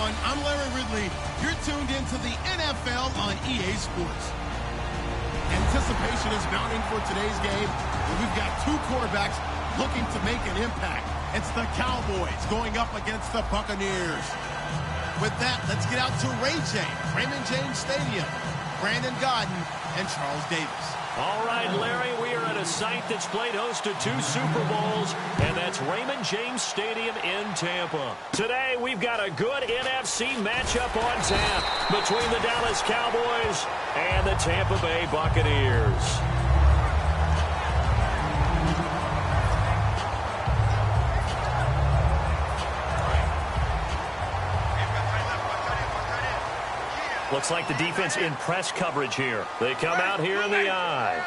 everyone. I'm Larry Ridley. You're tuned into the NFL on EA Sports. Anticipation is mounting for today's game. We've got two quarterbacks looking to make an impact. It's the Cowboys going up against the Buccaneers. With that, let's get out to Raymond James Stadium. Brandon Godden and Charles Davis. All right, Larry, we are at a site that's played host to 2 Super Bowls, and that's Raymond James Stadium in Tampa. Today, we've got a good NFC matchup on tap between the Dallas Cowboys and the Tampa Bay Buccaneers. Looks like the defense in press coverage here. They come out here in the eye.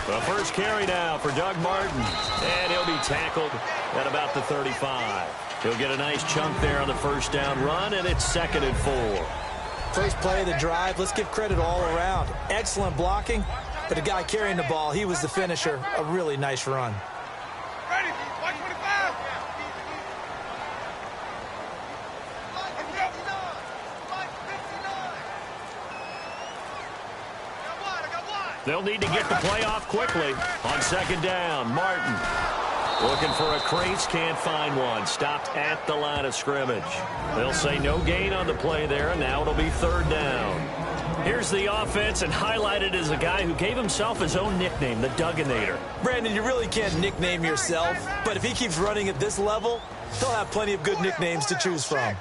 The first carry now for Doug Martin. And he'll be tackled at about the 35. He'll get a nice chunk there on the first down run, and it's 2nd and 4. First play of the drive, let's give credit all around. Excellent blocking, but the guy carrying the ball, he was the finisher. A really nice run. They'll need to get the play off quickly. On 2nd down, Martin looking for a crease, can't find one. Stopped at the line of scrimmage. They'll say no gain on the play there, and now it'll be 3rd down. Here's the offense, and highlighted as a guy who gave himself his own nickname, the Dugginator. Brandon, you really can't nickname yourself, but if he keeps running at this level, he'll have plenty of good nicknames to choose from.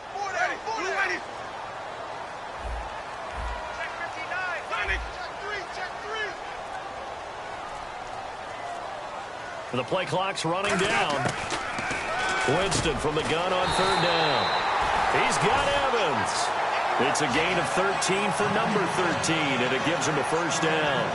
The play clock's running down. Winston from the gun on 3rd down. He's got Evans. It's a gain of 13 for number 13, and it gives him a 1st down.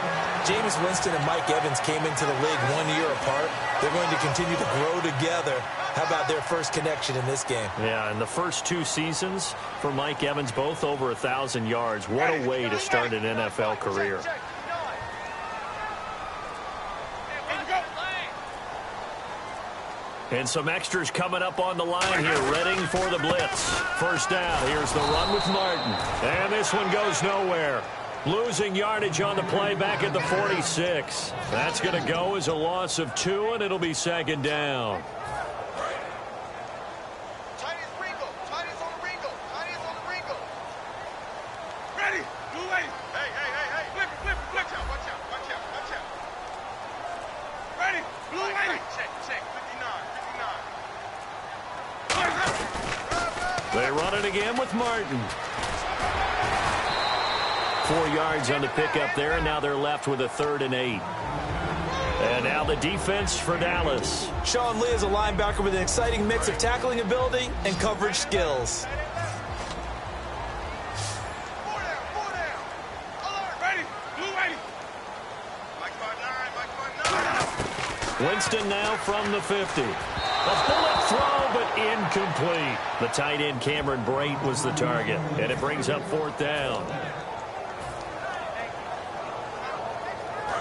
Jameis Winston and Mike Evans came into the league 1 year apart. They're going to continue to grow together. How about their first connection in this game? Yeah, in the first 2 seasons for Mike Evans, both over 1,000 yards. What a way to start an NFL career. And some extras coming up on the line here, readying for the blitz. 1st down, here's the run with Martin. And this one goes nowhere. Losing yardage on the play back at the 46. That's going to go as a loss of 2, and it'll be 2nd down. They run it again with Martin. 4 yards on the pickup there, and now they're left with a 3rd and 8. And now the defense for Dallas. Sean Lee is a linebacker with an exciting mix of tackling ability and coverage skills. Winston now from the 50. A bullet throw, but incomplete. The tight end, Cameron Brate, was the target, and it brings up 4th down.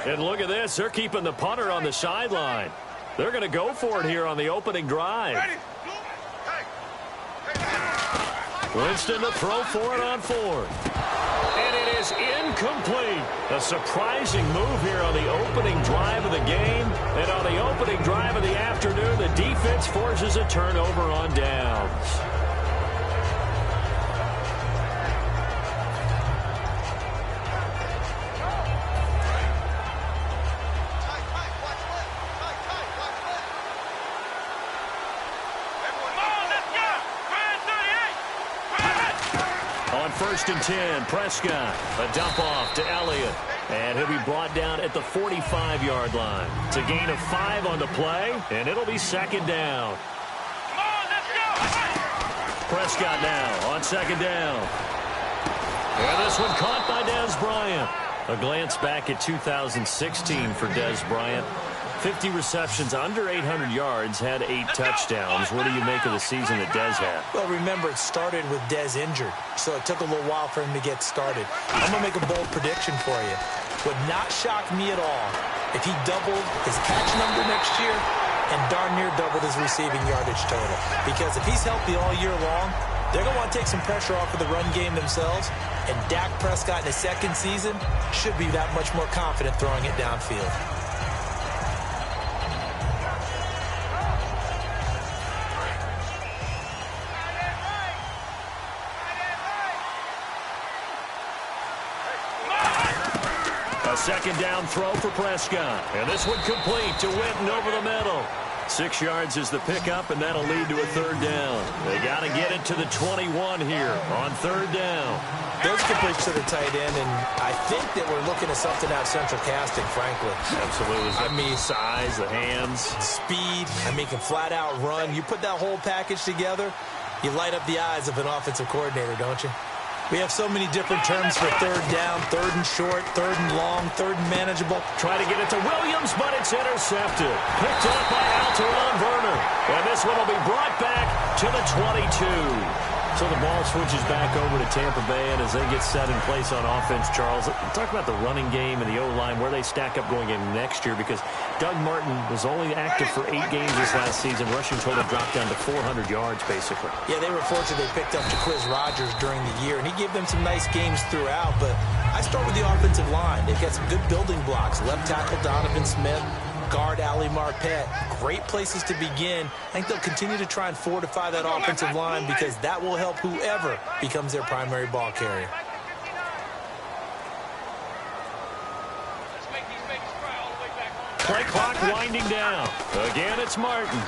And look at this. They're keeping the punter on the sideline. They're going to go for it here on the opening drive. Winston to throw for it on 4th. And it is incomplete. A surprising move here on the opening drive of the game. And on the opening drive of the afternoon, the defense forces a turnover on downs. On 1st and 10, Prescott, a dump off to Elliott, and he'll be brought down at the 45-yard line. It's a gain of 5 on the play, and it'll be 2nd down. Prescott now on 2nd down. And this one caught by Dez Bryant. A glance back at 2016 for Dez Bryant. 50 receptions, under 800 yards, had 8 touchdowns. What do you make of the season that Dez had? Well, remember, it started with Dez injured, so it took a little while for him to get started. I'm going to make a bold prediction for you. Would not shock me at all if he doubled his catch number next year and darn near doubled his receiving yardage total. Because if he's healthy all year long, they're going to want to take some pressure off of the run game themselves, and Dak Prescott in his second season should be that much more confident throwing it downfield. A second down throw for Prescott. And this one complete to Witten over the middle. 6 yards is the pickup, and that'll lead to a third down. They got to get it to the 21 here on third down. Those completions to the tight end, and I think that we're looking at something out of central casting, frankly. Absolutely. I mean, size, the hands. Speed. I mean, can flat out run. You put that whole package together, you light up the eyes of an offensive coordinator, don't you? We have so many different terms for third down, third and short, third and long, third and manageable. Try to get it to Williams, but it's intercepted. Picked up by Alteron Verner. And this one will be brought back to the 22. So the ball switches back over to Tampa Bay, and as they get set in place on offense, Charles, talk about the running game and the O-line, where they stack up going into next year, because Doug Martin was only active for 8 games this last season. Rushing total dropped down to 400 yards, basically. Yeah, they were fortunate they picked up Jaquiz Rodgers during the year, and he gave them some nice games throughout, but I start with the offensive line. They've got some good building blocks. Left tackle Donovan Smith, guard Ali Marpet. Great places to begin. I think they'll continue to try and fortify that offensive line because that will help whoever becomes their primary ball carrier. Play clock winding down. Again, it's Martin.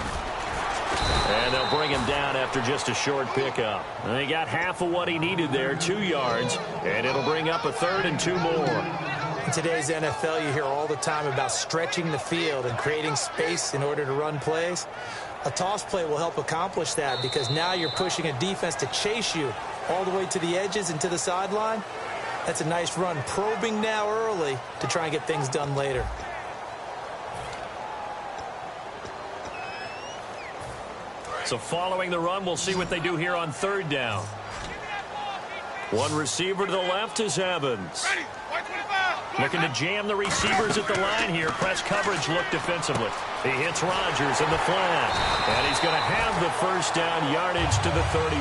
And they'll bring him down after just a short pickup. And he got half of what he needed there, 2 yards, and it'll bring up a third and 2 more. In today's NFL, you hear all the time about stretching the field and creating space in order to run plays. A toss play will help accomplish that because now you're pushing a defense to chase you all the way to the edges and to the sideline. That's a nice run, probing now early to try and get things done later. So following the run, we'll see what they do here on third down. One receiver to the left is Evans. Looking to jam the receivers at the line here. Press coverage look defensively. He hits Rodgers in the flat. And he's going to have the first down, yardage to the 35.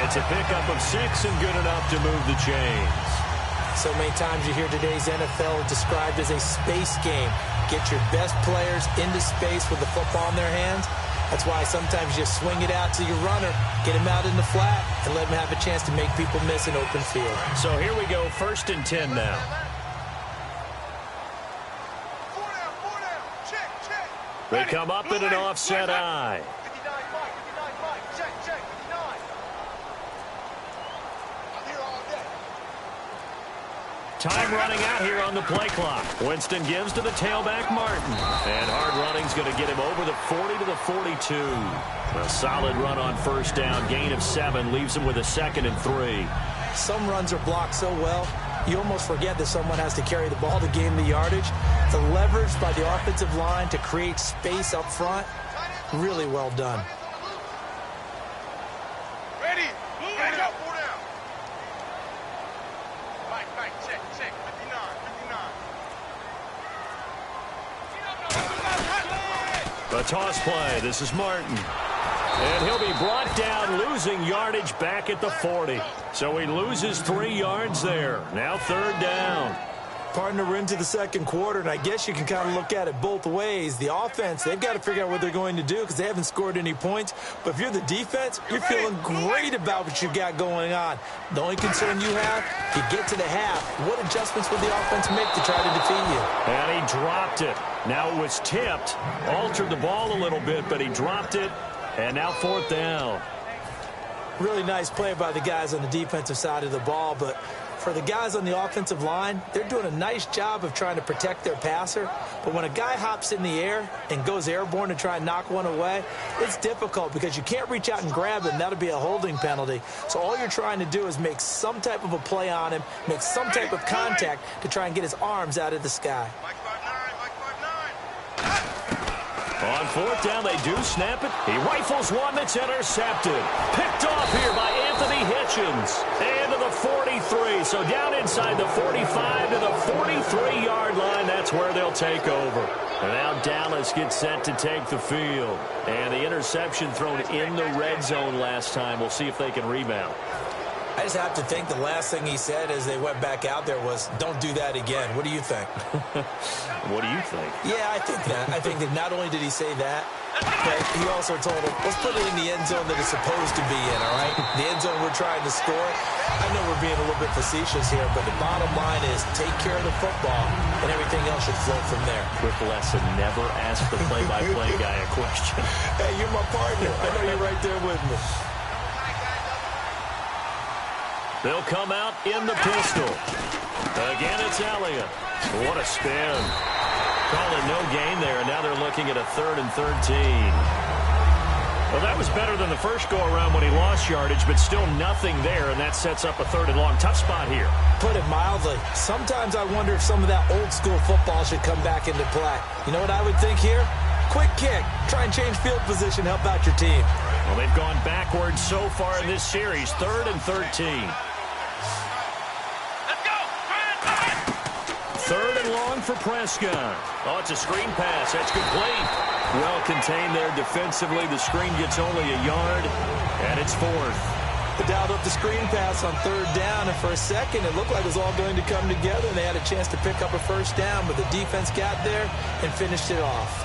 It's a pickup of 6 and good enough to move the chains. So many times you hear today's NFL described as a space game. Get your best players into space with the football in their hands. That's why sometimes you swing it out to your runner, get him out in the flat, and let him have a chance to make people miss an open field. So here we go, 1st and 10 now. They come up in an offset eye. Time running out here on the play clock. Winston gives to the tailback, Martin. And hard running's going to get him over the 40 to the 42. A solid run on first down. Gain of 7 leaves him with a 2nd and 3. Some runs are blocked so well, you almost forget that someone has to carry the ball to gain the yardage. The leverage by the offensive line to create space up front, really well done. A toss play. This is Martin. And he'll be brought down, losing yardage back at the 40. So he loses 3 yards there. Now third down. Partner, we're into the second quarter, and I guess you can kind of look at it both ways. The offense, they've got to figure out what they're going to do because they haven't scored any points. But if you're the defense, you're feeling great about what you've got going on. The only concern you have, you get to the half. What adjustments will the offense make to try to defeat you? And he dropped it. Now it was tipped, altered the ball a little bit, but he dropped it. And now 4th down. Really nice play by the guys on the defensive side of the ball, but for the guys on the offensive line, they're doing a nice job of trying to protect their passer. But when a guy hops in the air and goes airborne to try and knock one away, it's difficult because you can't reach out and grab him. That'll be a holding penalty. So all you're trying to do is make some type of a play on him, make some type of contact to try and get his arms out of the sky. On fourth down, they do snap it. He rifles one that's intercepted. Picked off here by Anthony Hitchens. And to the 43. So down inside the 45 to the 43-yard line. That's where they'll take over. And now Dallas gets set to take the field. And the interception thrown in the red zone last time. We'll see if they can rebound. I just have to think the last thing he said as they went back out there was, don't do that again. What do you think? What do you think? Yeah, I think that. I think that not only did he say that, but he also told him, let's put it in the end zone that it's supposed to be in, all right? The end zone we're trying to score. I know we're being a little bit facetious here, but the bottom line is take care of the football, and everything else should flow from there. Quick lesson, never ask the play-by-play guy a question. Hey, you're my partner. I know you're right there with me. They'll come out in the pistol. Again, it's Elliott. What a spin. Call it no gain there, and now they're looking at a 3rd and 13. Well, that was better than the first go-around when he lost yardage, but still nothing there, and that sets up a 3rd and long. Tough spot here. Put it mildly. Sometimes I wonder if some of that old-school football should come back into play. You know what I would think here? Quick kick. Try and change field position. Help out your team. Well, they've gone backwards so far in this series. 3rd and 13. 3rd and long for Prescott. Oh, it's a screen pass. That's complete. Well contained there defensively. The screen gets only a yard, and it's 4th. They dialed up the screen pass on 3rd down, and for a second it looked like it was all going to come together, and they had a chance to pick up a 1st down, but the defense got there and finished it off.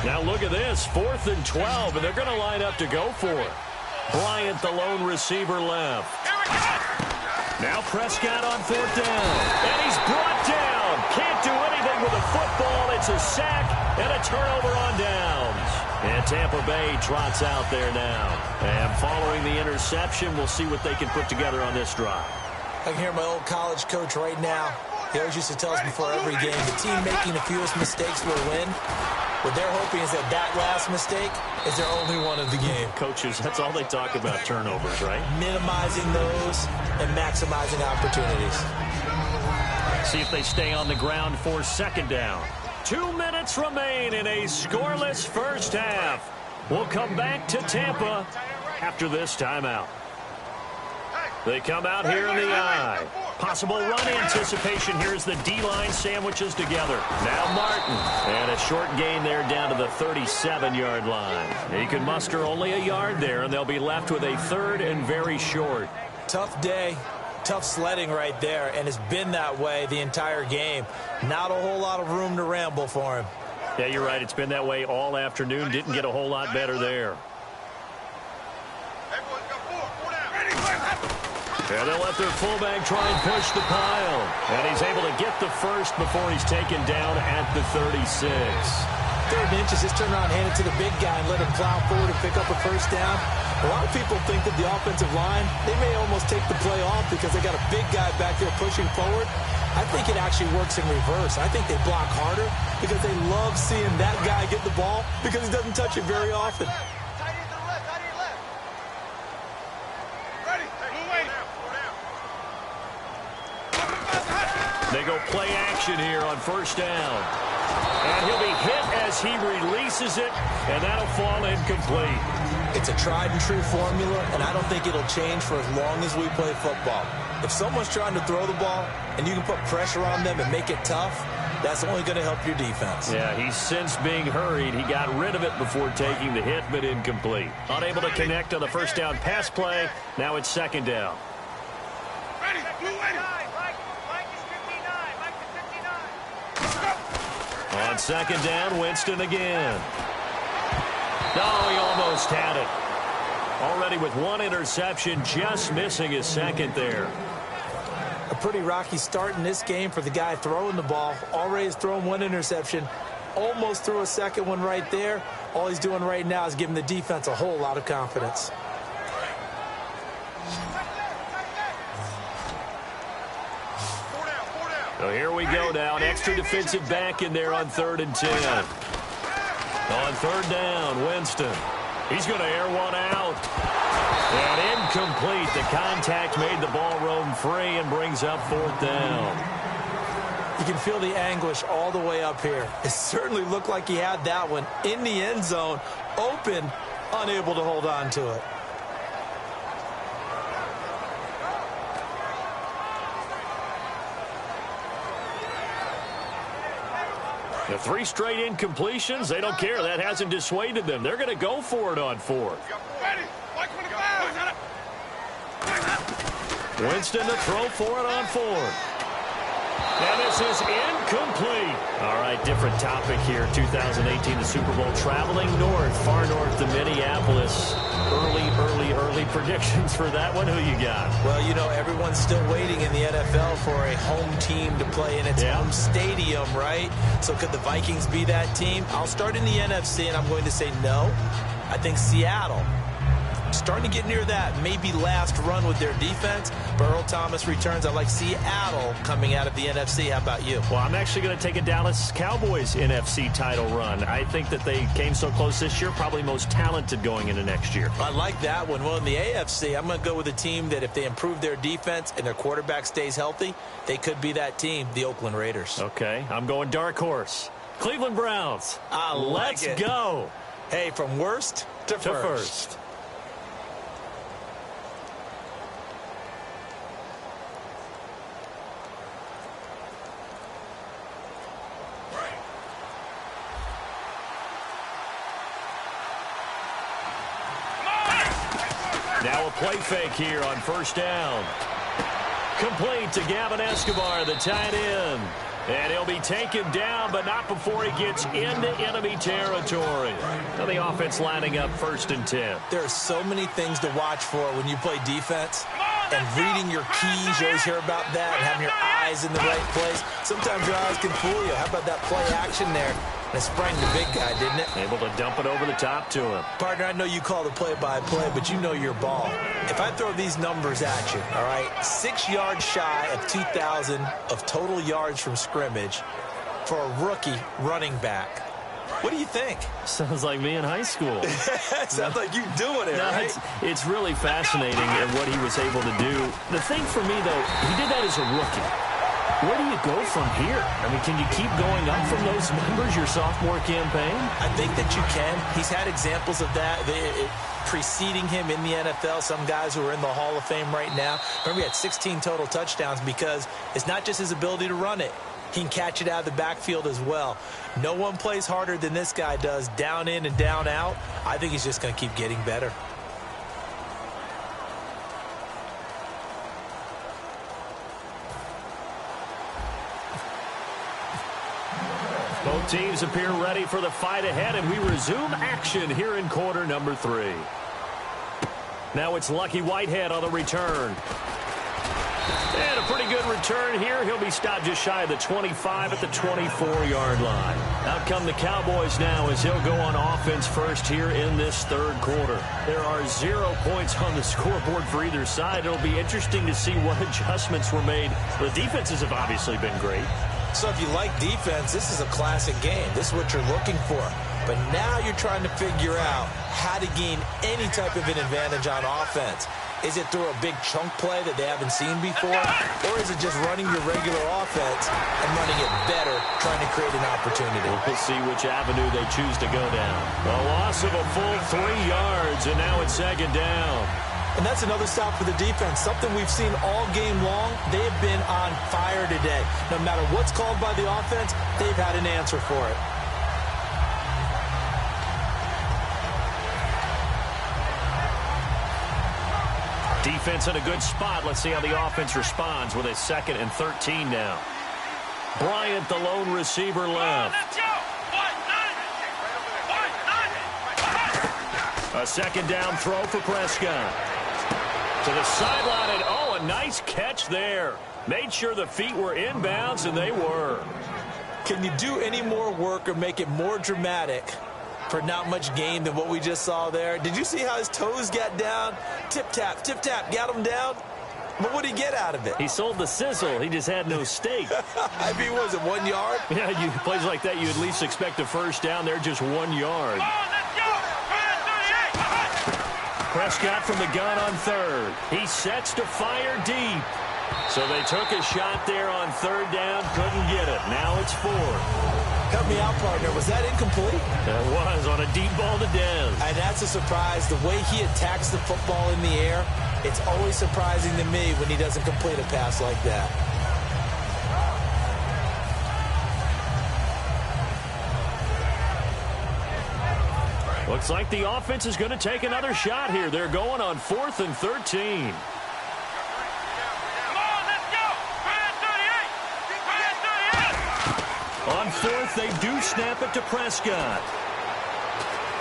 Now look at this, 4th and 12, and they're going to line up to go for it. Bryant, the lone receiver, left. Now Prescott on 4th down, and he's brought down. Can't do anything with the football. It's a sack and a turnover on downs. And Tampa Bay trots out there now. And following the interception, we'll see what they can put together on this drive. I can hear my old college coach right now. He always used to tell us before every game, the team making the fewest mistakes will win. What they're hoping is that last mistake is their only one of the game. Coaches, that's all they talk about, turnovers, right? Minimizing those and maximizing opportunities. See if they stay on the ground for 2nd down. 2 minutes remain in a scoreless first half. We'll come back to Tampa after this timeout. They come out here in the I. Possible run anticipation here as the D-line sandwiches together. Now Martin. And a short gain there down to the 37-yard line. He can muster only a yard there, and they'll be left with a 3rd and very short. Tough day. Tough sledding right there, and it's been that way the entire game. Not a whole lot of room to ramble for him. Yeah, you're right. It's been that way all afternoon. Didn't get a whole lot better there. And they'll let their fullback try and push the pile. And he's able to get the first before he's taken down at the 36. 3rd and inches, just turn around, hand it to the big guy, and let him plow forward and pick up a 1st down. A lot of people think that the offensive line, they may almost take the play off because they got a big guy back there pushing forward. I think it actually works in reverse. I think they block harder because they love seeing that guy get the ball because he doesn't touch it very often. They go play action here on 1st down. And he'll be hit as he releases it, and that'll fall incomplete. It's a tried-and-true formula, and I don't think it'll change for as long as we play football. If someone's trying to throw the ball, and you can put pressure on them and make it tough, that's only going to help your defense. Yeah, he's since being hurried. He got rid of it before taking the hit, but incomplete. Unable to connect on the 1st down pass play. Now it's 2nd down. On 2nd down, Winston again. No, he almost had it. Already with 1 interception, just missing his 2nd there. A pretty rocky start in this game for the guy throwing the ball. Already has thrown 1 interception. Almost threw a 2nd one right there. All he's doing right now is giving the defense a whole lot of confidence. So here we go now. An extra defensive back in there on 3rd and 10. On 3rd down, Winston. He's going to air one out. And incomplete. The contact made the ball roam free and brings up 4th down. You can feel the anguish all the way up here. It certainly looked like he had that one in the end zone, open, unable to hold on to it. The 3 straight incompletions, they don't care. That hasn't dissuaded them. They're going to go for it on 4th. Winston to throw for it on 4th. And this is incomplete. All right, different topic here. 2018, the Super Bowl, traveling north, far north to Minneapolis. Early predictions for that one. Who you got? Well, you know, everyone's still waiting in the NFL for a home team to play in its home stadium, right? So could the Vikings be that team? I'll start in the NFC, and I'm going to say no. I think Seattle. Starting to get near that maybe last run with their defense. Earl Thomas returns. I like Seattle coming out of the NFC. How about you? Well, I'm actually going to take a Dallas Cowboys NFC title run. I think that they came so close this year, probably most talented going into next year. I like that one. Well, in the AFC, I'm going to go with a team that if they improve their defense and their quarterback stays healthy, they could be that team, the Oakland Raiders. Okay, I'm going dark horse. Cleveland Browns. Let's go. Hey, from worst to first. Now a play fake here on 1st down. Complete to Gavin Escobar, the tight end. And he'll be taken down, but not before he gets into enemy territory. So the offense lining up 1st and 10. There are so many things to watch for when you play defense. And reading your keys, you always hear about that, and having your eyes in the right place. Sometimes your eyes can fool you. How about that play action there? And it sprang the big guy, didn't it? Able to dump it over the top to him. Partner, I know you call the play-by-play, but you know your ball. If I throw these numbers at you, all right, 6 yards shy of 2,000 of total yards from scrimmage for a rookie running back. What do you think? Sounds like me in high school. Sounds like you doing it, right? It's really fascinating at what he was able to do. The thing for me, though, he did that as a rookie. Where do you go from here? I mean, can you keep going up from those numbers your sophomore campaign? I think that you can. He's had examples of that preceding him in the NFL. Some guys who are in the Hall of Fame right now. Remember, he had 16 total touchdowns because it's not just his ability to run it. He can catch it out of the backfield as well. No one plays harder than this guy does, down in and down out. I think he's just going to keep getting better. Both teams appear ready for the fight ahead, and we resume action here in quarter number 3. Now it's Lucky Whitehead on the return. And a pretty good return here. He'll be stopped just shy of the 25 at the 24-yard line. Out come the Cowboys now as he'll go on offense first here in this 3rd quarter. There are 0 points on the scoreboard for either side. It'll be interesting to see what adjustments were made. The defenses have obviously been great. So if you like defense, this is a classic game. This is what you're looking for. But now you're trying to figure out how to gain any type of an advantage on offense. Is it through a big chunk play that they haven't seen before? Or is it just running your regular offense and running it better, trying to create an opportunity? We'll see which avenue they choose to go down. A loss of a full 3 yards, and now it's 2nd down. And that's another stop for the defense, something we've seen all game long. They have been on fire today. No matter what's called by the offense, they've had an answer for it. Defense in a good spot. Let's see how the offense responds with a 2nd and 13 now. Bryant, the lone receiver, left. A 2nd down throw for Prescott. To the sideline, and a nice catch there. Made sure the feet were inbounds, and they were. Can you do any more work or make it more dramatic for not much gain than what we just saw there? Did you see how his toes got down? Tip-tap, got him down. But what did he get out of it? He sold the sizzle. He just had no steak. I mean, was it 1 yard? Yeah, plays like that, you at least expect a first down there, just 1 yard. Prescott from the gun on third. He sets to fire deep. So they took a shot there on third down, couldn't get it. Now it's fourth. Help me out, partner. Was that incomplete? That was on a deep ball to Dez. And that's a surprise. The way he attacks the football in the air, it's always surprising to me when he doesn't complete a pass like that. Looks like the offense is going to take another shot here. They're going on 4th and 13. On 4th, they do snap it to Prescott.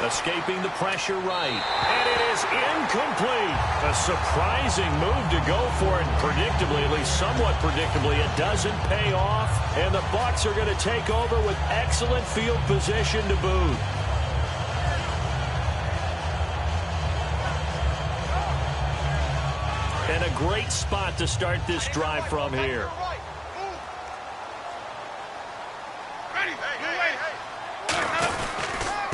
Escaping the pressure right. And it is incomplete. A surprising move to go for it. Predictably, at least somewhat predictably, it doesn't pay off. And the Bucs are going to take over with excellent field position to boot. And a great spot to start this drive from here.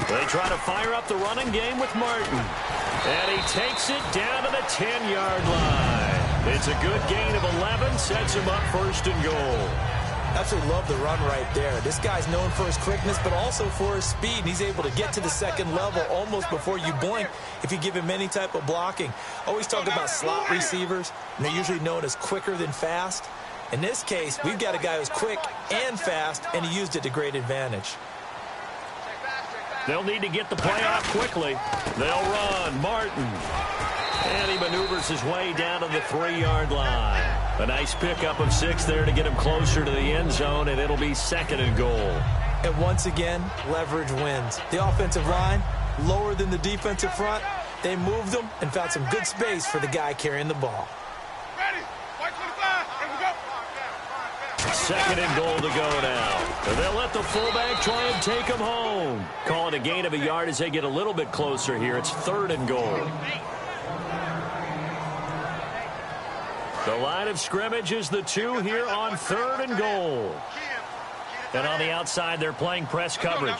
They try to fire up the running game with Martin. And he takes it down to the 10-yard line. It's a good gain of 11, sets him up 1st and goal. Absolutely love the run right there. This guy's known for his quickness, but also for his speed. And he's able to get to the second level almost before you blink if you give him any type of blocking. Always talk about slot receivers, and they're usually known as quicker than fast. In this case, we've got a guy who's quick and fast, and he used it to great advantage. They'll need to get the play off quickly. They'll run. Martin. And he maneuvers his way down to the 3-yard line. A nice pickup of 6 there to get him closer to the end zone, and it'll be 2nd and goal. And once again, leverage wins. The offensive line, lower than the defensive front. They moved them and found some good space for the guy carrying the ball. 2nd and goal to go now. They'll let the fullback try and take him home. Call it a gain of a yard as they get a little bit closer here. It's 3rd and goal. The line of scrimmage is the 2 here on 3rd and goal. And on the outside, they're playing press coverage.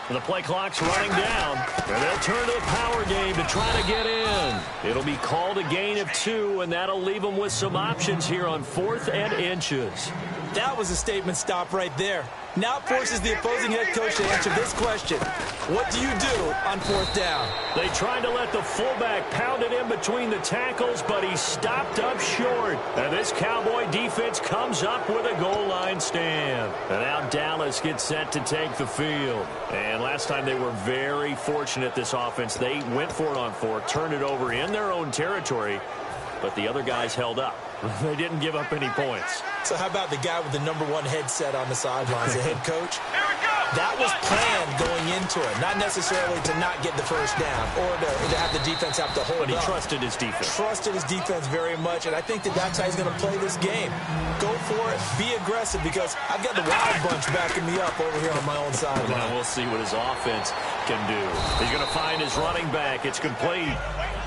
The play clock's running down. And they'll turn to the power game to try to get in. It'll be called a gain of 2, and that'll leave them with some options here on 4th and inches. That was a statement stop right there. Now it forces the opposing head coach to answer this question. What do you do on 4th down? They tried to let the fullback pound it in between the tackles, but he stopped up short. And this Cowboy defense comes up with a goal line stand. And now Dallas gets set to take the field. And last time they were very fortunate, this offense. They went for it on 4, turned it over in their own territory, but the other guys held up. They didn't give up any points. So how about the guy with the #1 headset on the sidelines, the head coach? That was planned going into it, not necessarily to not get the first down or to have the defense have to hold up. But he trusted his defense. Trusted his defense very much, and I think that's how he's going to play this game. Go for it, be aggressive, because I've got the Wild Bunch backing me up over here on my own sideline. Now we'll see what his offense can do. He's going to find his running back. It's complete.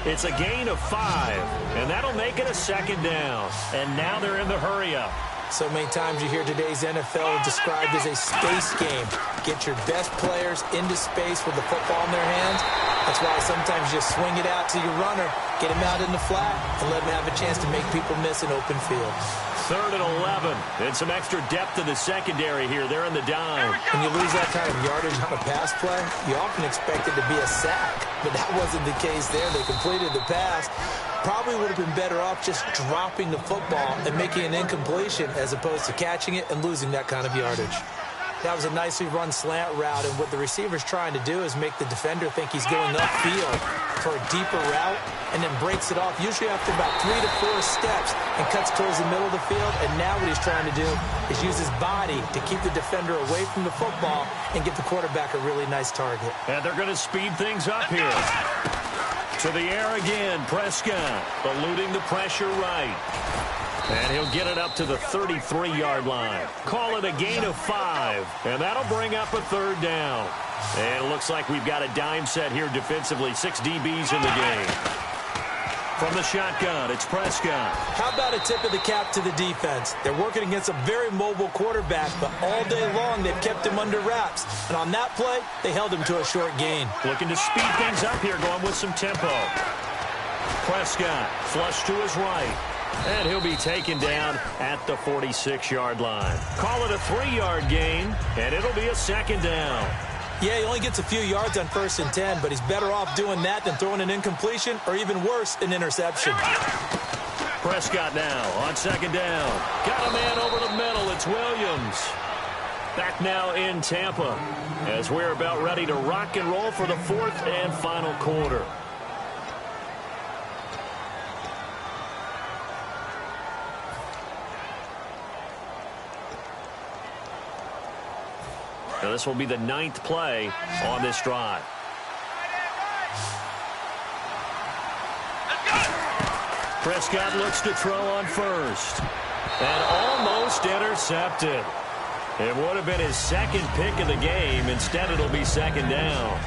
It's a gain of 5, and that'll make it a 2nd down. And now they're in the hurry-up. So many times you hear today's NFL described as a space game. Get your best players into space with the football in their hands. That's why sometimes you just swing it out to your runner, get him out in the flat, and let him have a chance to make people miss an open field. 3rd and 11, and some extra depth to the secondary here. They're in the dime. When you lose that kind of yardage on a pass play, you often expect it to be a sack, but that wasn't the case there. They completed the pass. Probably would have been better off just dropping the football and making an incompletion as opposed to catching it and losing that kind of yardage. That was a nicely run slant route, and what the receiver's trying to do is make the defender think he's going upfield for a deeper route and then breaks it off, usually after about 3 to 4 steps, and cuts towards the middle of the field. And now what he's trying to do is use his body to keep the defender away from the football and give the quarterback a really nice target. And they're going to speed things up here. To the air again, Prescott, eluding the pressure right. And he'll get it up to the 33-yard line. Call it a gain of 5, and that'll bring up a 3rd down. And it looks like we've got a dime set here defensively. 6 DBs in the game. From the shotgun, it's Prescott. How about a tip of the cap to the defense? They're working against a very mobile quarterback, but all day long they've kept him under wraps. And on that play, they held him to a short gain. Looking to speed things up here, going with some tempo. Prescott, flush to his right. And he'll be taken down at the 46-yard line. Call it a 3-yard gain, and it'll be a second down. Yeah, he only gets a few yards on 1st and 10, but he's better off doing that than throwing an incompletion or even worse, an interception. Prescott now on 2nd down. Got a man over the middle. It's Williams. Back now in Tampa as we're about ready to rock and roll for the 4th and final quarter. Now this will be the 9th play on this drive. Prescott looks to throw on 1st. And almost intercepted. It would have been his 2nd pick of the game. Instead, it'll be 2nd down.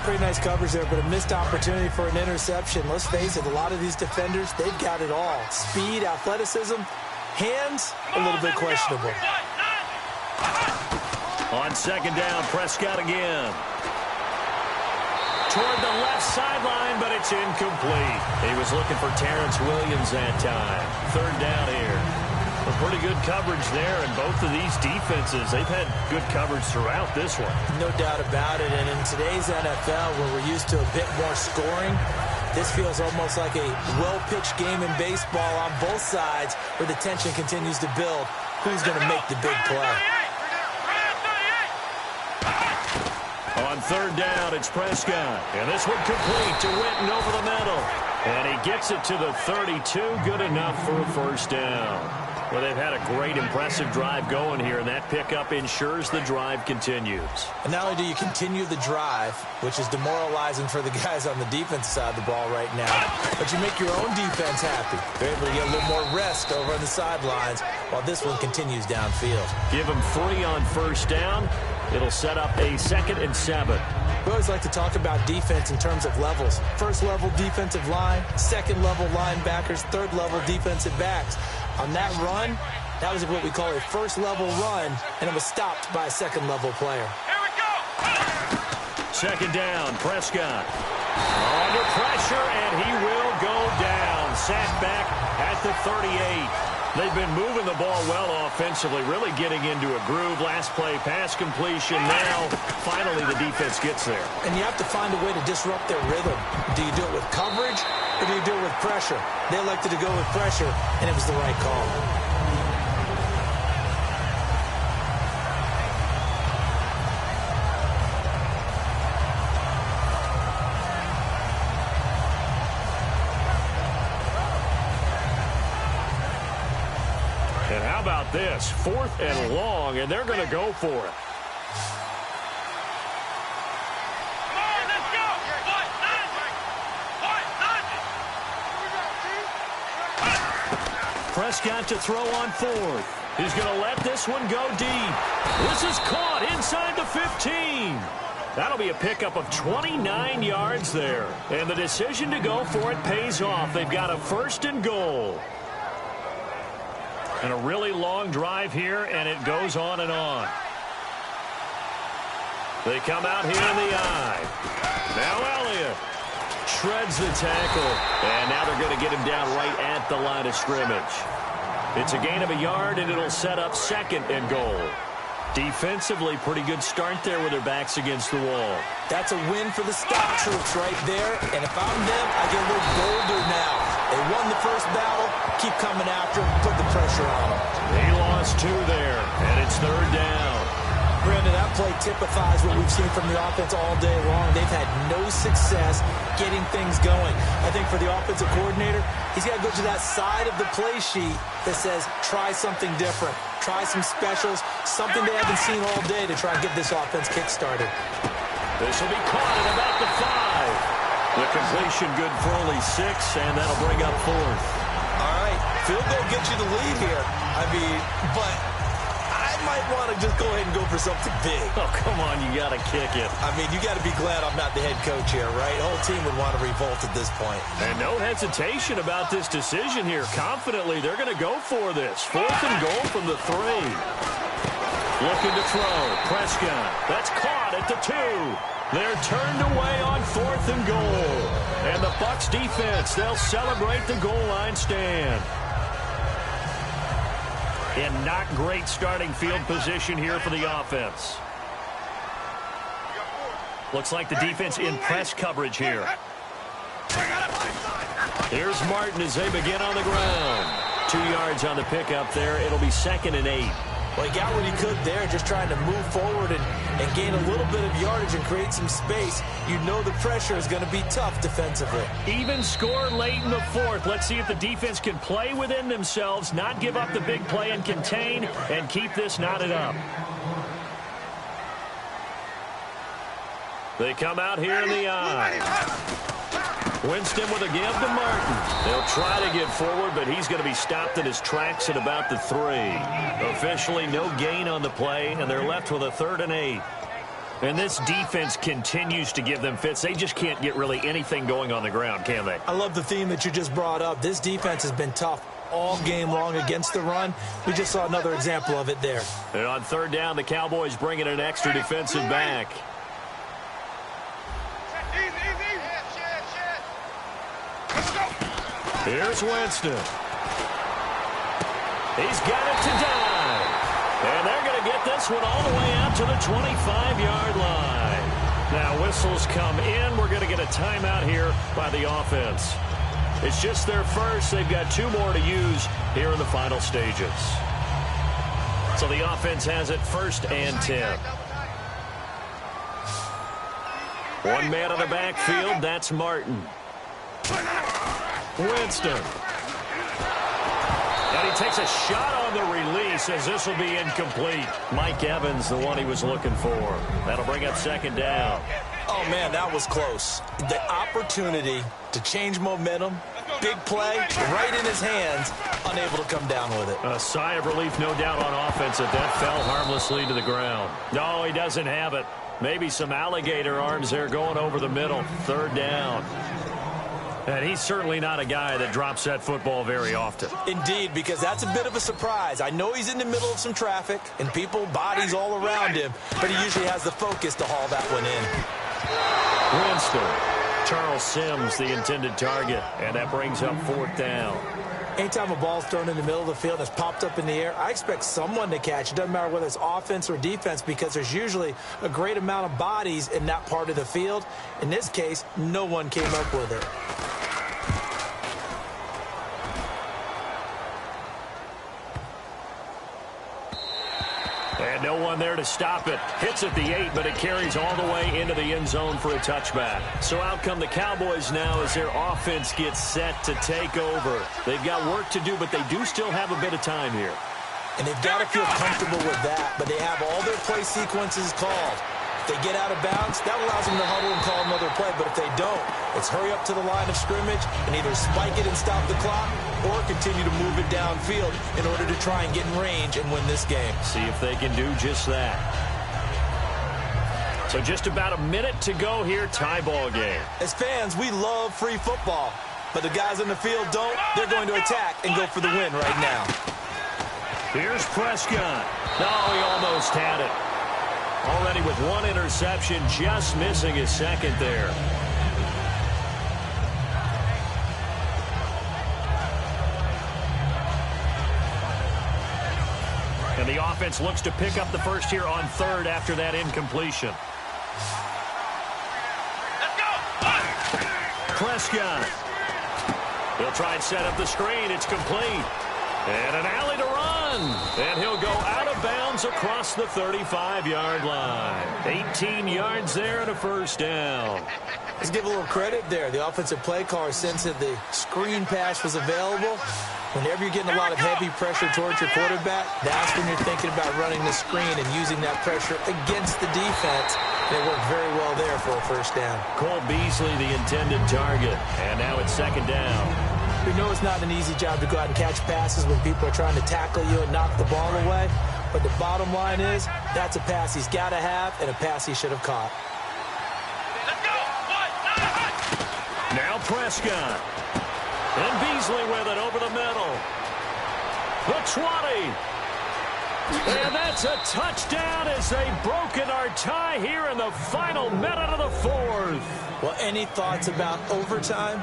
Pretty nice coverage there, but a missed opportunity for an interception. Let's face it, a lot of these defenders, they've got it all. Speed, athleticism, hands, a little bit questionable. On 2nd down, Prescott again. Toward the left sideline, but it's incomplete. He was looking for Terrence Williams that time. 3rd down here. A pretty good coverage there, and both of these defenses, they've had good coverage throughout this one. No doubt about it, and in today's NFL, where we're used to a bit more scoring, this feels almost like a well-pitched game in baseball on both sides where the tension continues to build. Who's going to make the big play? On 3rd down, it's Prescott. And this one complete to Witten over the middle. And he gets it to the 32. Good enough for a 1st down. Well, they've had a great, impressive drive going here, and that pickup ensures the drive continues. And not only do you continue the drive, which is demoralizing for the guys on the defensive side of the ball right now, but you make your own defense happy. They're able to get a little more rest over on the sidelines while this one continues downfield. Give them 3 on 1st down. It'll set up a 2nd and 7. We always like to talk about defense in terms of levels. 1st level defensive line, 2nd level linebackers, 3rd level defensive backs. On that run, that was what we call a 1st level run, and it was stopped by a 2nd level player. Here we go. 2nd down, Prescott. Under pressure, and he will go down. Sacked back at the 38. They've been moving the ball well offensively, really getting into a groove. Last play, pass completion. Now, finally, the defense gets there. And you have to find a way to disrupt their rhythm. Do you do it with coverage, or do you do it with pressure? They elected to go with pressure, and it was the right call. And how about this? 4th and long, and they're going to go for it. Come on, let's go! Prescott to throw on 4th. He's going to let this one go deep. This is caught inside the 15. That'll be a pickup of 29 yards there. And the decision to go for it pays off. They've got a 1st and goal. And a really long drive here, and it goes on and on. They come out here in the eye. Now Elliott shreds the tackle. And now they're going to get him down right at the line of scrimmage. It's a gain of a yard, and it'll set up 2nd and goal. Defensively, pretty good start there with their backs against the wall. That's a win for the stock troops right there. And if I'm them, I get a little bolder now. They won the 1st battle. Keep coming after him. Put the pressure on him. He lost 2 there, and it's 3rd down. Brandon, that play typifies what we've seen from the offense all day long. They've had no success getting things going. I think for the offensive coordinator, he's got to go to that side of the play sheet that says, try something different. Try some specials, something they haven't seen all day to try and get this offense kick-started. This will be caught at about the 5. The completion good for only 6, and that'll bring up 4th. All right, field goal gets you the lead here. I mean, but I might want to just go ahead and go for something big. Oh, come on, you got to kick it. I mean, you got to be glad I'm not the head coach here, right? The whole team would want to revolt at this point. And no hesitation about this decision here. Confidently, they're going to go for this. 4th and goal from the 3. Looking to throw. Prescott. That's caught at the 2. They're turned away on 4th and goal. And the Bucs defense, they'll celebrate the goal line stand. In not great starting field position here for the offense. Looks like the defense in press coverage here. Here's Martin as they begin on the ground. 2 yards on the pickup there. It'll be 2nd and 8. Well, he got what he could there, just trying to move forward and gain a little bit of yardage and create some space. You know the pressure is going to be tough defensively. Even score late in the 4th. Let's see if the defense can play within themselves, not give up the big play and contain, and keep this knotted up. They come out here in the eye. Winston with a give to Martin. They'll try to get forward, but he's going to be stopped in his tracks at about the 3. Officially, no gain on the play, and they're left with a 3rd and 8. And this defense continues to give them fits. They just can't get really anything going on the ground, can they? I love the theme that you just brought up. This defense has been tough all game long against the run. We just saw another example of it there. And on 3rd down, the Cowboys bring in an extra defensive back. Here's Winston. He's got it to dive. And they're going to get this one all the way out to the 25-yard line. Now whistles come in. We're going to get a timeout here by the offense. It's just their first. They've got 2 more to use here in the final stages. So the offense has it 1st and 10. 1 man on the backfield. That's Martin. Winston. And he takes a shot on the release as this will be incomplete. Mike Evans, the one he was looking for. That'll bring up 2nd down. Oh, man, that was close. The opportunity to change momentum, big play, right in his hands, unable to come down with it. A sigh of relief, no doubt, on offense that fell harmlessly to the ground. No, he doesn't have it. Maybe some alligator arms there going over the middle. 3rd down. And he's certainly not a guy that drops that football very often. Indeed, because that's a bit of a surprise. I know he's in the middle of some traffic and people, bodies all around him, but he usually has the focus to haul that one in. Winston. Charles Sims, the intended target, and that brings up 4th down. Anytime a ball's thrown in the middle of the field that's popped up in the air, I expect someone to catch. It doesn't matter whether it's offense or defense because there's usually a great amount of bodies in that part of the field. In this case, no one came up with it. And no one there to stop it. Hits at the 8, but it carries all the way into the end zone for a touchback. So out come the Cowboys now as their offense gets set to take over. They've got work to do, but they do still have a bit of time here. And they've got to feel comfortable with that, but they have all their play sequences called. If they get out of bounds, that allows them to huddle and call another play, but if they don't, it's hurry up to the line of scrimmage and either spike it and stop the clock or continue to move it downfield in order to try and get in range and win this game. See if they can do just that. So just about a minute to go here, tie ball game. As fans, we love free football, but the guys on the field don't. They're going to attack and go for the win right now. Here's Prescott. No, he almost had it. Already with 1 interception, just missing his 2nd there. And the offense looks to pick up the first here on 3rd after that incompletion. Prescott. He'll try and set up the screen. It's complete. And an alley to run. And he'll go out of bounds across the 35-yard line. 18 yards there and a 1st down. Let's give a little credit there. The offensive play caller sensed that the screen pass was available. Whenever you're getting a lot of heavy pressure towards your quarterback, that's when you're thinking about running the screen and using that pressure against the defense. They worked very well there for a 1st down. Cole Beasley, the intended target. And now it's 2nd down. We know it's not an easy job to go out and catch passes when people are trying to tackle you and knock the ball away. But the bottom line is, that's a pass he's got to have and a pass he should have caught. Let's go. Now Prescott. And Beasley with it over the middle. The 20. And that's a touchdown as they've broken our tie here in the final minute of the fourth. Well, any thoughts about overtime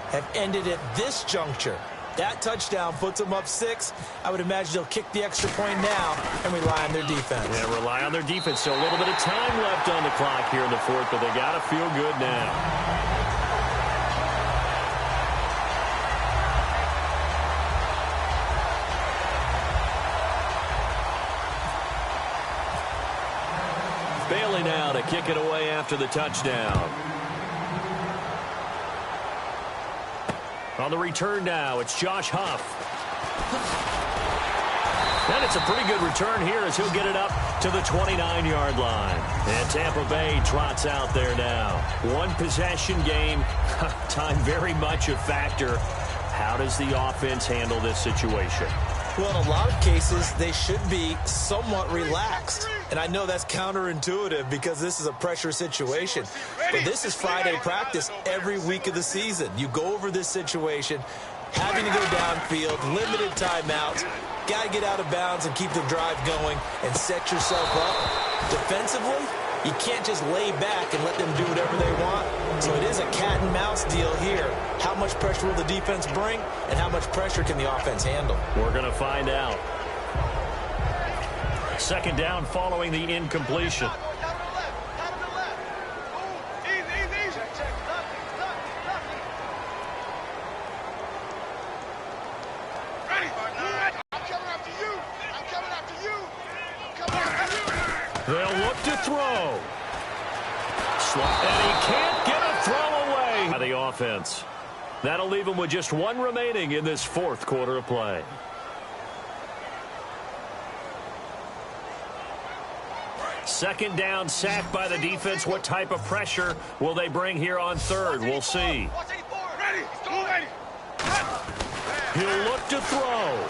have ended at this juncture. That touchdown puts them up 6. I would imagine they'll kick the extra point now and rely on their defense. Yeah, rely on their defense. So a little bit of time left on the clock here in the fourth, but they got to feel good now. Bailey now to kick it away after the touchdown. On the return now, it's Josh Huff. And it's a pretty good return here as he'll get it up to the 29-yard line. And Tampa Bay trots out there now. One possession game, time very much a factor. How does the offense handle this situation? Well, in a lot of cases, they should be somewhat relaxed. And I know that's counterintuitive because this is a pressure situation. But this is Friday practice every week of the season. You go over this situation, having to go downfield, limited timeouts, got to get out of bounds and keep the drive going and set yourself up. Defensively, you can't just lay back and let them do whatever they want. So it is a cat and mouse deal here. How much pressure will the defense bring and how much pressure can the offense handle? We're going to find out. Second down following the incompletion. They'll look to throw. And he can't get a throw away by the offense. That'll leave him with just one remaining in this fourth quarter of play. Second down, sack by the defense. What type of pressure will they bring here on third? We'll see. He'll look to throw.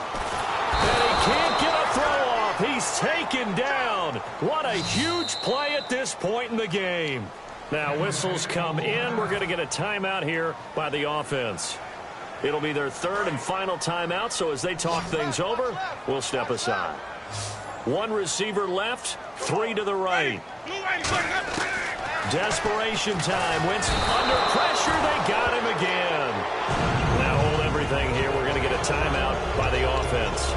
And he can't get a throw off. He's taken down. What a huge play at this point in the game. Now whistles come in. We're going to get a timeout here by the offense. It'll be their third and final timeout, so as they talk things over, we'll step aside. One receiver left, 3 to the right. Desperation time. Wentz under pressure. They got him again. Now hold everything here. We're going to get a timeout by the offense.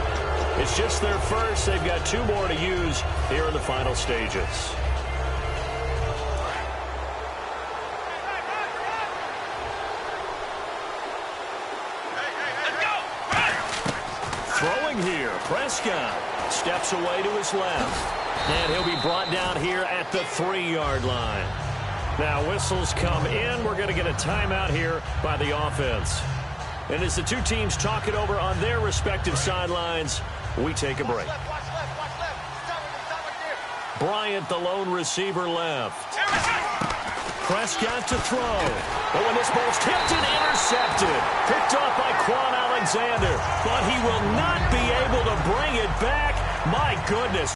It's just their first. They've got 2 more to use here in the final stages. Throwing here, Prescott steps away to his left. And he'll be brought down here at the 3-yard line. Now whistles come in. We're going to get a timeout here by the offense. And as the two teams talk it over on their respective sidelines, we take a break. Bryant, the lone receiver, left. Prescott to throw. But when this ball's tipped and intercepted, picked off by Quan Alexander, but he will not be able to bring it back. My goodness.